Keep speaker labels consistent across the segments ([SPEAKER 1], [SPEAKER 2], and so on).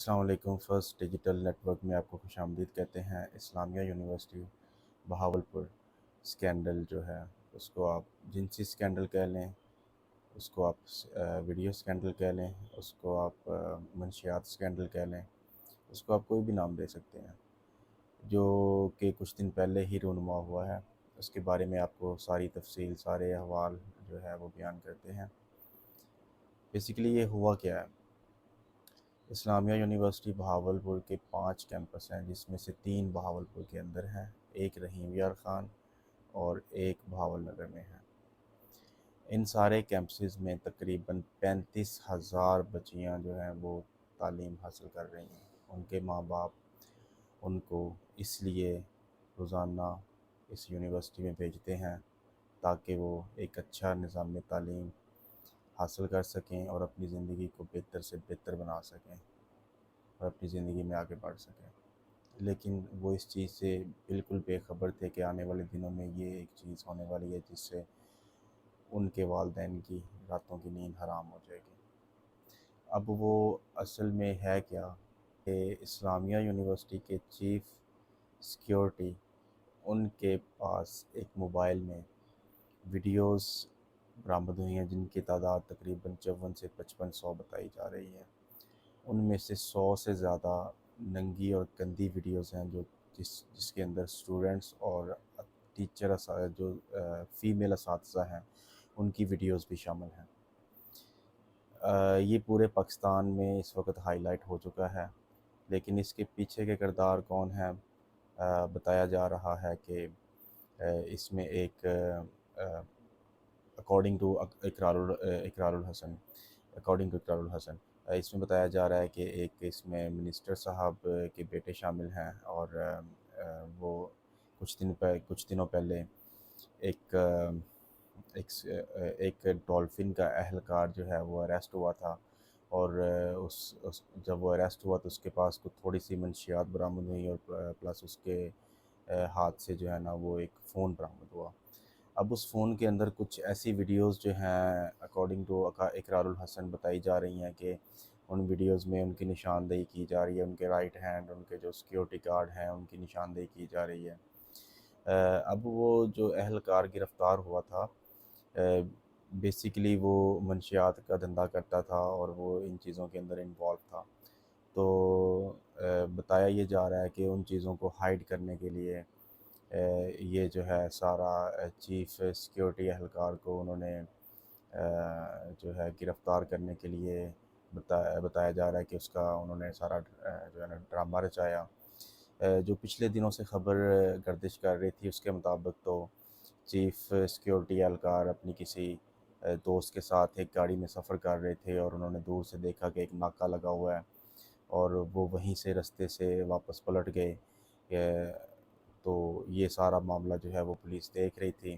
[SPEAKER 1] السلام علیکم۔ First digital net work میں آپ کو خوش آمدید کہتے ہیں۔ اسلامیہ یونیورسٹی بہاولپور اسکینڈل جو ہے اس کو آپ جنسی اسکینڈل کہہ لیں، اس کو آپ ویڈیو اسکینڈل کہہ لیں، اس کو آپ منشیات اسکینڈل کہہ لیں، اس کو آپ کوئی بھی نام دے سکتے ہیں، جو کہ کچھ دن پہلے ہی رونما ہوا ہے۔ اس کے بارے میں آپ کو ساری تفصیل، سارے احوال جو ہے وہ بیان کرتے ہیں۔ بیسیکلی یہ ہوا کیا ہے؟ اسلامیہ یونیورسٹی بہاولپور کے 5 کیمپس ہیں، جس میں سے 3 بہاولپور کے اندر ہیں، ایک رحیم یار خان اور ایک بہاول نگر میں ہے۔ ان سارے کیمپسز میں تقریباً 35,000 بچیاں جو ہیں وہ تعلیم حاصل کر رہی ہیں۔ ان کے ماں باپ ان کو اس لیے روزانہ اس یونیورسٹی میں بھیجتے ہیں تاکہ وہ ایک اچھا نظام تعلیم حاصل کر سکیں اور اپنی زندگی کو بہتر سے بہتر بنا سکیں اور اپنی زندگی میں آگے بڑھ سکیں۔ لیکن وہ اس چیز سے بالکل بے خبر تھے کہ آنے والے دنوں میں یہ ایک چیز ہونے والی ہے جس سے ان کے والدین کی راتوں کی نیند حرام ہو جائے گی۔ اب وہ اصل میں ہے کیا کہ اسلامیہ یونیورسٹی کے چیف سیکیورٹی ان کے پاس ایک موبائل میں ویڈیوز برآمد ہوئی ہیں جن کی تعداد تقریباً 54 سے 5500 بتائی جا رہی ہے۔ ان میں سے 100 سے زیادہ ننگی اور گندی ویڈیوز ہیں جس کے اندر اسٹوڈنٹس اور ٹیچر جو فیمیل اساتذہ ہیں ان کی ویڈیوز بھی شامل ہیں۔ یہ پورے پاکستان میں اس وقت ہائی لائٹ ہو چکا ہے، لیکن اس کے پیچھے کے کردار کون ہیں؟ بتایا جا رہا ہے کہ اس میں ایک اکارڈنگ ٹو اقرار الحسن اس میں بتایا جا رہا ہے کہ ایک اس میں منسٹر صاحب کے بیٹے شامل ہیں، اور وہ کچھ دنوں پہلے ایک ایک ڈولفن کا اہلکار جو ہے وہ اریسٹ ہوا تھا، اور جب وہ اریسٹ ہوا تو اس کے پاس کچھ تھوڑی سی منشیات برآمد ہوئی، اور پلس اس کے ہاتھ سے جو ہے نا وہ ایک فون برآمد ہوا۔ اب اس فون کے اندر کچھ ایسی ویڈیوز جو ہیں اکارڈنگ ٹو اقرار الحسن بتائی جا رہی ہیں کہ ان ویڈیوز میں ان کی نشاندہی کی جا رہی ہے، ان کے رائٹ ہینڈ، ان کے جو سیکیورٹی گارڈ ہیں ان کی نشاندہی کی جا رہی ہے۔ اب وہ جو اہلکار گرفتار ہوا تھا، بیسیکلی وہ منشیات کا دھندا کرتا تھا اور وہ ان چیزوں کے اندر انوالو تھا۔ تو بتایا یہ جا رہا ہے کہ ان چیزوں کو ہائیڈ کرنے کے لیے یہ جو ہے سارا چیف سیکیورٹی اہلکار کو انہوں نے جو ہے گرفتار کرنے کے لیے بتایا جا رہا ہے کہ اس کا انہوں نے سارا جو ہے نا ڈرامہ رچایا۔ جو پچھلے دنوں سے خبر گردش کر رہی تھی اس کے مطابق تو چیف سیکیورٹی اہلکار اپنی کسی دوست کے ساتھ ایک گاڑی میں سفر کر رہے تھے، اور انہوں نے دور سے دیکھا کہ ایک ناکہ لگا ہوا ہے، اور وہ وہیں سے رستے سے واپس پلٹ گئے۔ تو یہ سارا معاملہ جو ہے وہ پولیس دیکھ رہی تھی،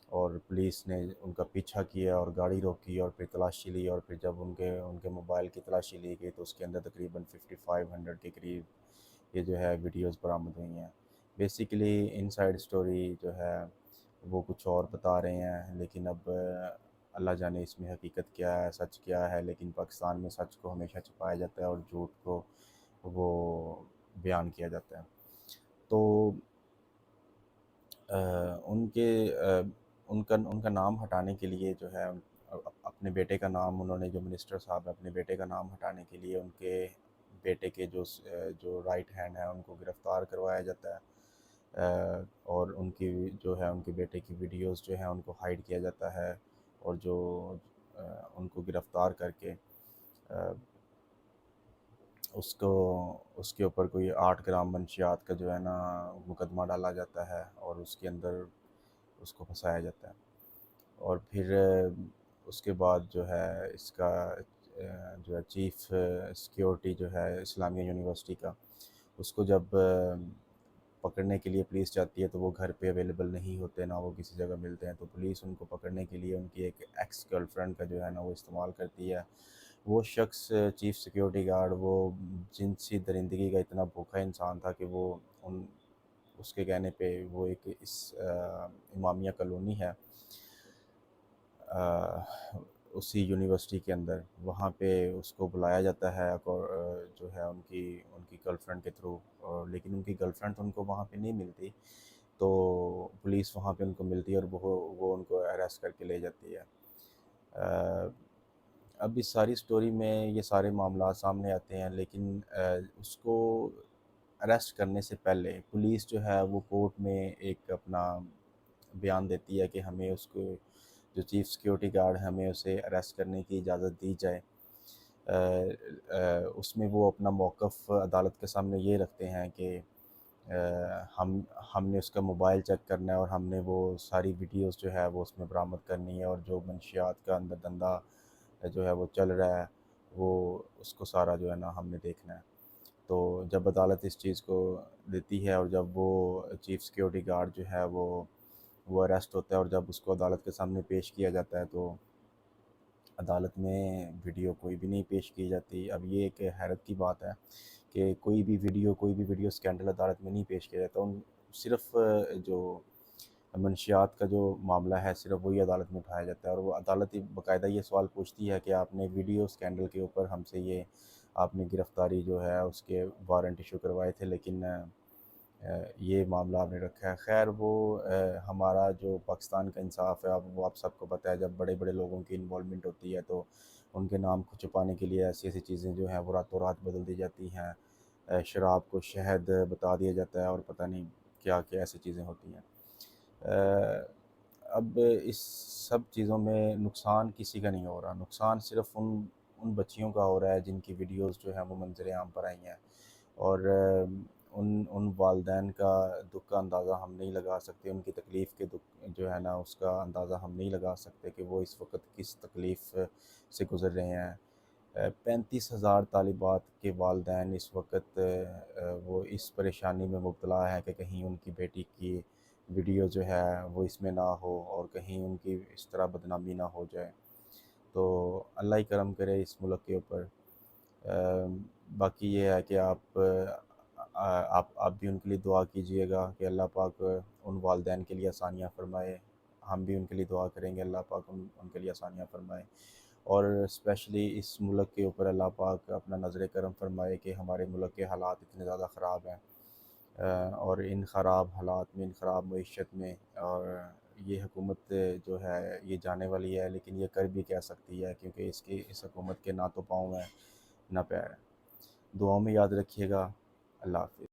[SPEAKER 1] اور پولیس نے ان کا پیچھا کیا اور گاڑی روکی اور پھر تلاشی لی، اور پھر جب ان کے موبائل کی تلاشی لی گئی تو اس کے اندر تقریباً 5500 کے قریب یہ جو ہے ویڈیوز برآمد ہوئی ہیں۔ بیسیکلی ان سائڈ سٹوری جو ہے وہ کچھ اور بتا رہے ہیں، لیکن اب اللہ جانے اس میں حقیقت کیا ہے، سچ کیا ہے، لیکن پاکستان میں سچ کو ہمیشہ چھپایا جاتا ہے اور جھوٹ کو وہ بیان کیا جاتا ہے۔ تو ان کا نام ہٹانے کے لیے جو ہے اپنے بیٹے کا نام، انہوں نے جو منسٹر صاحب ہیں اپنے بیٹے کا نام ہٹانے کے لیے ان کے بیٹے کے جو رائٹ ہینڈ ہیں ان کو گرفتار کروایا جاتا ہے، اور ان کی جو ہے ان کے بیٹے کی ویڈیوز جو ہیں ان کو ہائیڈ کیا جاتا ہے، اور جو ان کو گرفتار کر کے اس کے اوپر کوئی 8 گرام منشیات کا جو ہے نا مقدمہ ڈالا جاتا ہے، اور اس کے اندر اس کو پھنسایا جاتا ہے۔ اور پھر اس کے بعد جو ہے اس کا جو ہے چیف سیکیورٹی جو ہے اسلامیہ یونیورسٹی کا، اس کو جب پکڑنے کے لیے پولیس جاتی ہے تو وہ گھر پہ اویلیبل نہیں ہوتے، نہ وہ کسی جگہ ملتے ہیں، تو پولیس ان کو پکڑنے کے لیے ان کی ایک ایکس گرل فرینڈ کا جو ہے نا وہ استعمال کرتی ہے۔ وہ شخص چیف سیکیورٹی گارڈ وہ جنسی درندگی کا اتنا بھوکا انسان تھا کہ وہ اس کے کہنے پہ وہ ایک امامیہ کالونی ہے اسی یونیورسٹی کے اندر وہاں پہ اس کو بلایا جاتا ہے جو ہے ان کی گرل فرینڈ کے تھرو، اور لیکن ان کی گرل فرینڈ ان کو وہاں پہ نہیں ملتی، تو پولیس وہاں پہ ان کو ملتی ہے اور وہ ان کو اریسٹ کر کے لے جاتی ہے۔ اب اس ساری سٹوری میں یہ سارے معاملات سامنے آتے ہیں، لیکن اس کو اریسٹ کرنے سے پہلے پولیس جو ہے وہ کورٹ میں ایک اپنا بیان دیتی ہے کہ ہمیں اس کو جو چیف سیکیورٹی گارڈ ہے ہمیں اسے اریسٹ کرنے کی اجازت دی جائے۔ اس میں وہ اپنا موقف عدالت کے سامنے یہ رکھتے ہیں کہ ہم نے اس کا موبائل چیک کرنا ہے اور ہم نے وہ ساری ویڈیوز جو ہے وہ اس میں برآمد کرنی ہے، اور جو منشیات کا اندر دندہ جو ہے وہ چل رہا ہے وہ اس کو سارا جو ہے نا ہم نے دیکھنا ہے۔ تو جب عدالت اس چیز کو دیتی ہے اور جب وہ چیف سیکیورٹی گارڈ جو ہے وہ اریسٹ ہوتا ہے اور جب اس کو عدالت کے سامنے پیش کیا جاتا ہے تو عدالت میں ویڈیو کوئی بھی نہیں پیش کی جاتی۔ اب یہ ایک حیرت کی بات ہے کہ کوئی بھی ویڈیو اسکینڈل عدالت میں نہیں پیش کیا جاتا، صرف جو منشیات کا جو معاملہ ہے صرف وہی عدالت میں اٹھایا جاتا ہے، اور وہ عدالت باقاعدہ یہ سوال پوچھتی ہے کہ آپ نے ویڈیو اسکینڈل کے اوپر ہم سے یہ آپ نے گرفتاری جو ہے اس کے وارنٹ ایشو کروائے تھے، لیکن یہ معاملہ آپ نے رکھا ہے۔ خیر وہ ہمارا جو پاکستان کا انصاف ہے، اب وہ آپ سب کو پتہ ہے جب بڑے بڑے لوگوں کی انوالومنٹ ہوتی ہے تو ان کے نام کو چھپانے کے لیے ایسی ایسی چیزیں جو ہیں وہ راتوں رات بدل دی جاتی ہیں۔ شراب کو شہد بتا دیا جاتا ہے اور پتہ نہیں کیا کیا ایسی چیزیں ہوتی ہیں۔ اب اس سب چیزوں میں نقصان کسی کا نہیں ہو رہا، نقصان صرف ان بچیوں کا ہو رہا ہے جن کی ویڈیوز جو ہیں وہ منظر عام پر آئی ہیں، اور ان والدین کا دکھ کا اندازہ ہم نہیں لگا سکتے، ان کی تکلیف کے دکھ جو ہے نا اس کا اندازہ ہم نہیں لگا سکتے کہ وہ اس وقت کس تکلیف سے گزر رہے ہیں۔ 35,000 طالبات کے والدین اس وقت وہ اس پریشانی میں مبتلا ہیں کہ کہیں ان کی بیٹی کی ویڈیو جو ہے وہ اس میں نہ ہو اور کہیں ان کی اس طرح بدنامی نہ ہو جائے۔ تو اللہ ہی کرم کرے اس ملک کے اوپر۔ باقی یہ ہے کہ آپ بھی ان کے لیے دعا کیجئے گا کہ اللہ پاک ان والدین کے لیے آسانیاں فرمائے، ہم بھی ان کے لیے دعا کریں گے اللہ پاک ان کے لیے آسانیاں فرمائے، اور اسپیشلی اس ملک کے اوپر اللہ پاک اپنا نظر کرم فرمائے کہ ہمارے ملک کے حالات اتنے زیادہ خراب ہیں، اور ان خراب حالات میں، ان خراب معیشت میں، اور یہ حکومت جو ہے یہ جانے والی ہے لیکن یہ کر بھی کہہ سکتی ہے کیونکہ اس حکومت کے نہ تو پاؤں ہیں نہ پیر ہیں۔ دعاؤں میں یاد رکھیے گا۔ اللہ حافظ۔